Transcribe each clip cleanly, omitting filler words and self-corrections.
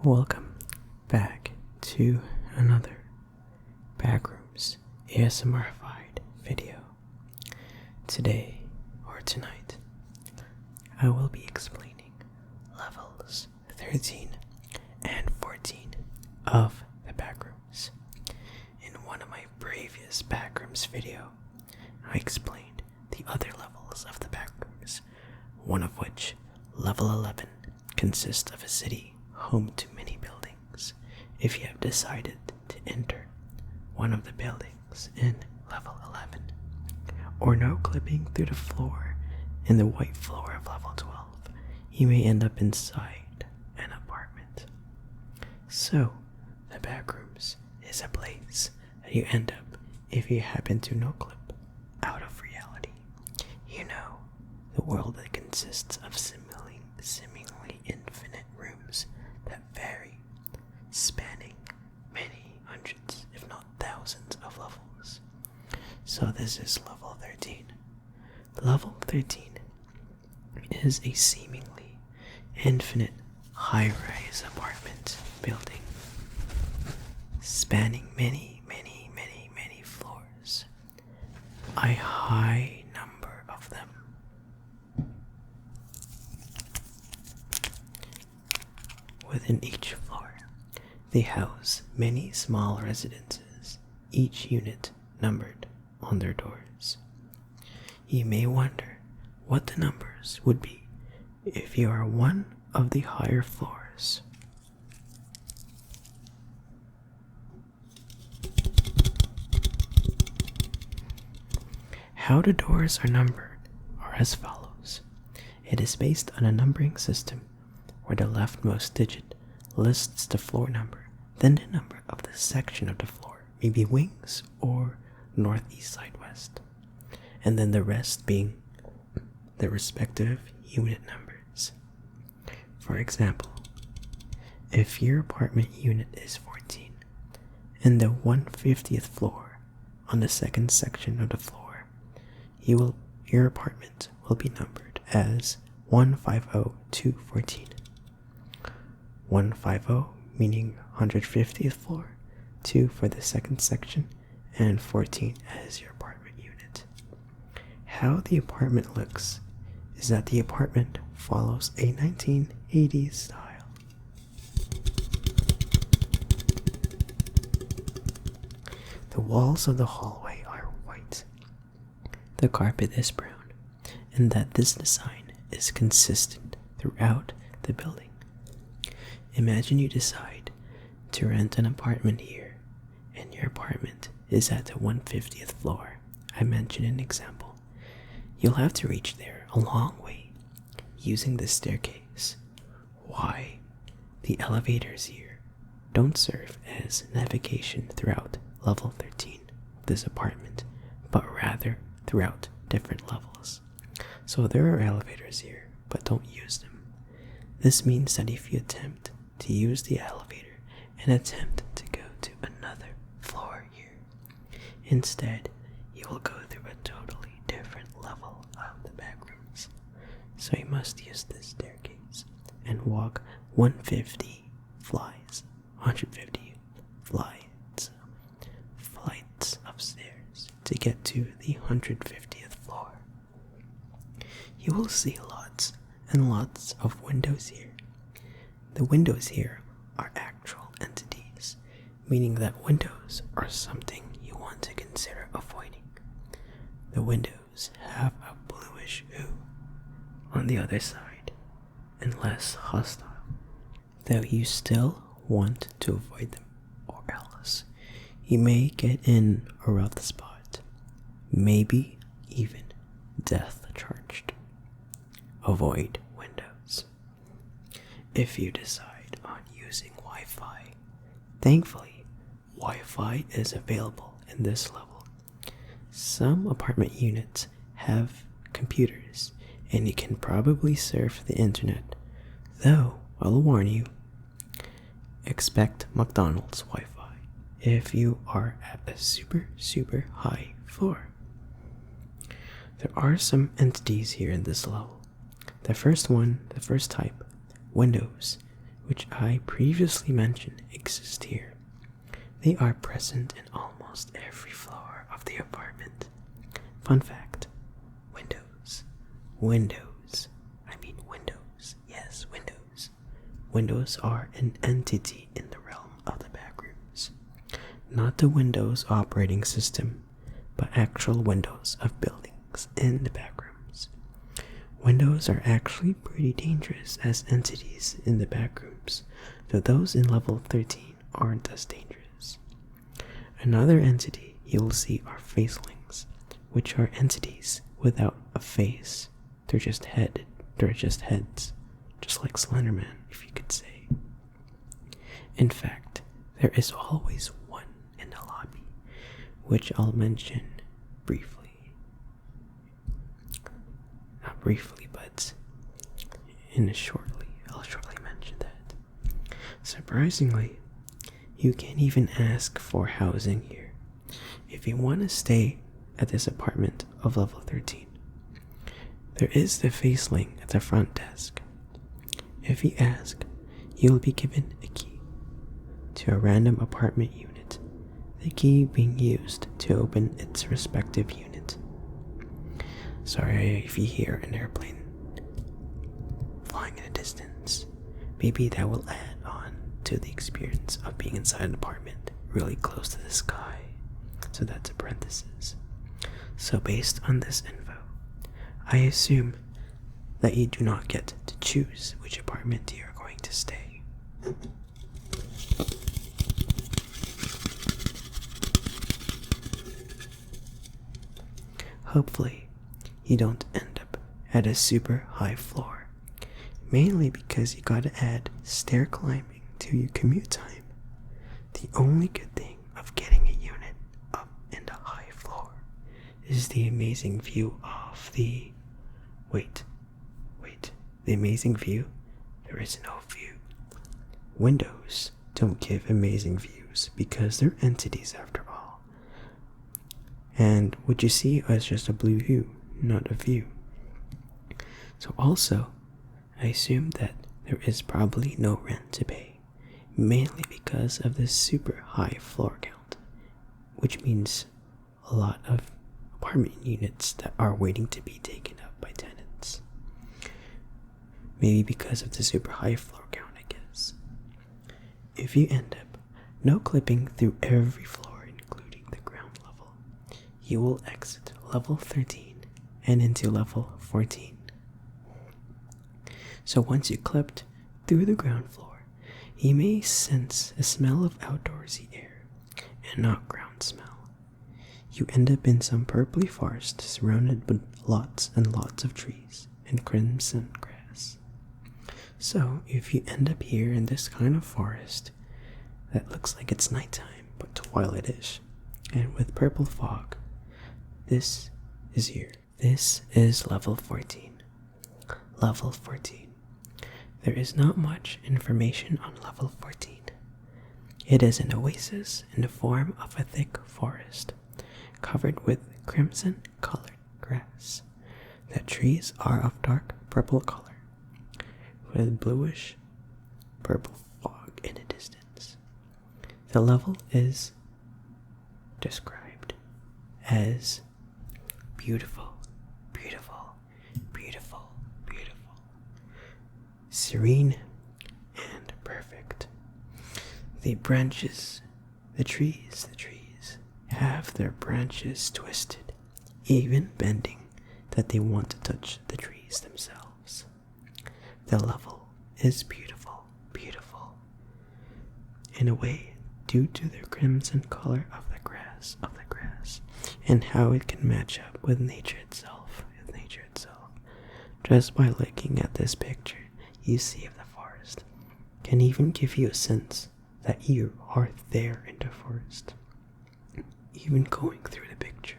Welcome back to another Backrooms ASMR-fied video. Today, or tonight, I will be explaining levels 13 and 14 of the Backrooms. In one of my previous Backrooms video, I explained the other levels of the Backrooms, one of which, level 11, consists of a city home to many buildings. If you have decided to enter one of the buildings in level 11, or no clipping through the floor in the white floor of level 12, you may end up inside an apartment. So, the Backrooms is a place that you end up if you happen to no clip out of reality. You know, the world that consists of seemingly infinite rooms that vary, spanning many hundreds, if not thousands, of levels. So this is level 13. Level 13 is a seemingly infinite high-rise apartment building, spanning many floors, a high number of them. Within each floor, they house many small residences, each unit numbered on their doors. You may wonder what the numbers would be if you are one of the higher floors. How the doors are numbered are as follows. It is based on a numbering system where the leftmost digit lists the floor number, then the number of the section of the floor, maybe wings or north, east, side, west, and then the rest being the respective unit numbers. For example, if your apartment unit is 14 and the 150th floor on the second section of the floor, your apartment will be numbered as 150 to 14. 150 meaning 150th floor, 2 for the second section, and 14 as your apartment unit. How the apartment looks is that the apartment follows a 1980s style. The walls of the hallway are white. The carpet is brown, and that this design is consistent throughout the building. Imagine you decide to rent an apartment here, and your apartment is at the 150th floor. I mentioned an example. You'll have to reach there a long way using the staircase. Why? The elevators here don't serve as navigation throughout level 13 of this apartment, but rather throughout different levels. So there are elevators here, but don't use them. This means that if you attempt to use the elevator and attempt to go to another floor here, instead you will go through a totally different level of the Backrooms. So you must use this staircase and walk 150 flights of stairs to get to the 150th floor. You will see lots and lots of windows here. The windows here are actual entities, meaning that windows are something you want to consider avoiding. The windows have a bluish hue on the other side and less hostile, though you still want to avoid them, or else you may get in a rough spot, maybe even death charged. Avoid windows. If you decide on using Wi-Fi, thankfully, Wi-Fi is available in this level. Some apartment units have computers, and you can probably surf the internet, though I'll warn you, expect McDonald's Wi-Fi if you are at a super high floor. There are some entities here in this level. The first type, windows, which I previously mentioned exist here. They are present in almost every floor of the apartment. Fun fact, windows. Windows. I mean windows. Yes, windows. Windows are an entity in the realm of the backrooms. Not the Windows operating system, but actual windows of buildings in the backrooms. Windows are actually pretty dangerous as entities in the backrooms, though those in level 13 aren't as dangerous. Another entity you'll see are facelings, which are entities without a face. They're just heads, just like Slenderman, if you could say. In fact, there is always one in the lobby, which I'll mention briefly. Not briefly, but I'll shortly mention that. Surprisingly, you can't even ask for housing here if you want to stay at this apartment of level 13. There is the faceling at the front desk. If you ask, you'll be given a key to a random apartment unit, the key being used to open its respective unit. Sorry if you hear an airplane flying in the distance. Maybe that will add on to the experience of being inside an apartment really close to the sky. So that's a parenthesis. So based on this info, I assume that you do not get to choose which apartment you are going to stay. Hopefully, you don't end up at a super high floor, mainly because you gotta add stair climbing to your commute time. The only good thing of getting a unit up in the high floor is the amazing view of the... Wait. The amazing view? There is no view. Windows don't give amazing views because they're entities after all. And what you see is just a blue hue, not a view. So also, I assume that there is probably no rent to pay, mainly because of the super high floor count, which means a lot of apartment units that are waiting to be taken up by tenants. Maybe because of the super high floor count, I guess. If you end up no clipping through every floor, including the ground level, you will exit level 13 and into level 14. So once you clipped through the ground floor, you may sense a smell of outdoorsy air and not ground smell. You end up in some purpley forest surrounded with lots and lots of trees and crimson grass. So if you end up here in this kind of forest that looks like it's nighttime but twilightish and with purple fog, this is here. This is level 14. Level 14. There is not much information on level 14. It is an oasis in the form of a thick forest covered with crimson colored grass. The trees are of dark purple color with bluish purple fog in the distance. The level is described as beautiful, serene and perfect. The trees have their branches twisted, even bending that they want to touch the trees themselves. The level is beautiful, in a way due to the crimson color of the grass, and how it can match up with nature itself. Just by looking at this picture you see of the forest can even give you a sense that you are there in the forest. Even going through the picture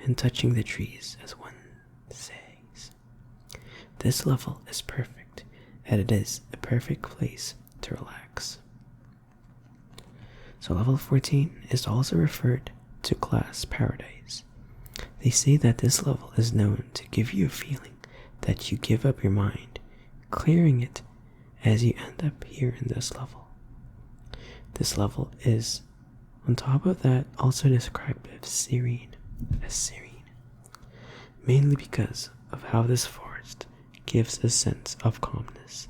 and touching the trees, as one says. This level is perfect, and it is a perfect place to relax. So level 14 is also referred to class paradise. They say that this level is known to give you a feeling that you give up your mind, clearing it as you end up here in this level. This level is, on top of that, also described as serene, mainly because of how this forest gives a sense of calmness.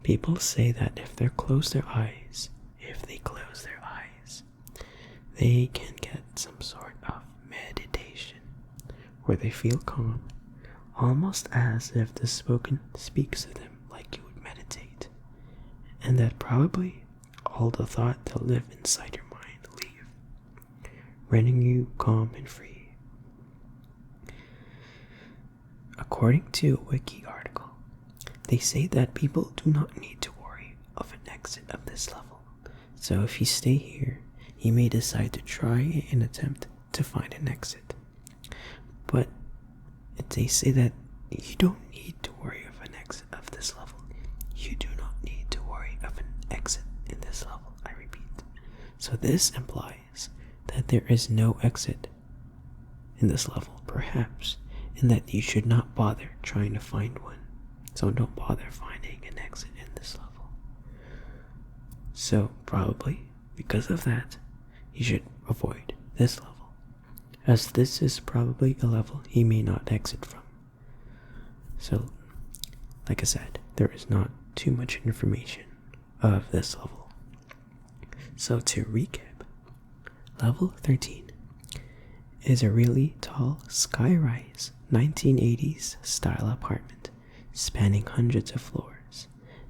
People say that if they close their eyes, they can get some sort of meditation where they feel calm, almost as if the spoken speaks to them like you would meditate, and that probably all the thought that live inside your mind leave, rendering you calm and free. According to a wiki article, they say that people do not need to worry of an exit of this level. So if you stay here, you may decide to try and attempt to find an exit. But they say that you don't need to worry of an exit of this level. You do not need to worry of an exit in this level, I repeat. So this implies that there is no exit in this level, perhaps, and that you should not bother trying to find one. So don't bother finding an exit in this level. So probably because of that, you should avoid this level, as this is probably a level you may not exit from. So, like I said, there is not too much information of this level. So to recap, level 13 is a really tall skyrise 1980s style apartment spanning hundreds of floors,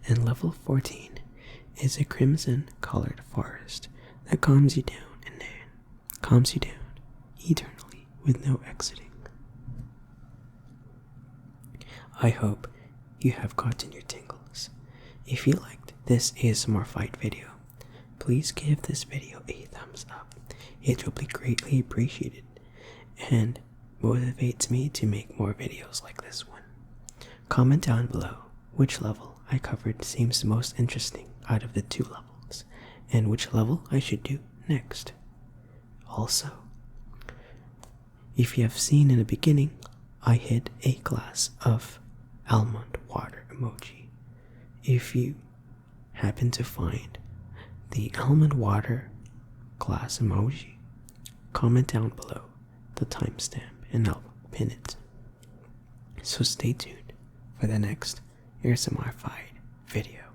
and level 14 is a crimson colored forest that calms you down eternally with no exiting. I hope you have gotten your tingles. If you liked this ASMR fight video, please give this video a thumbs up. It will be greatly appreciated and motivates me to make more videos like this one. Comment down below which level I covered seems most interesting out of the two levels, and which level I should do next. Also, if you have seen in the beginning, I hid a glass of almond water emoji. If you happen to find the almond water glass emoji, comment down below the timestamp and I'll pin it. So stay tuned for the next ASMR fight video.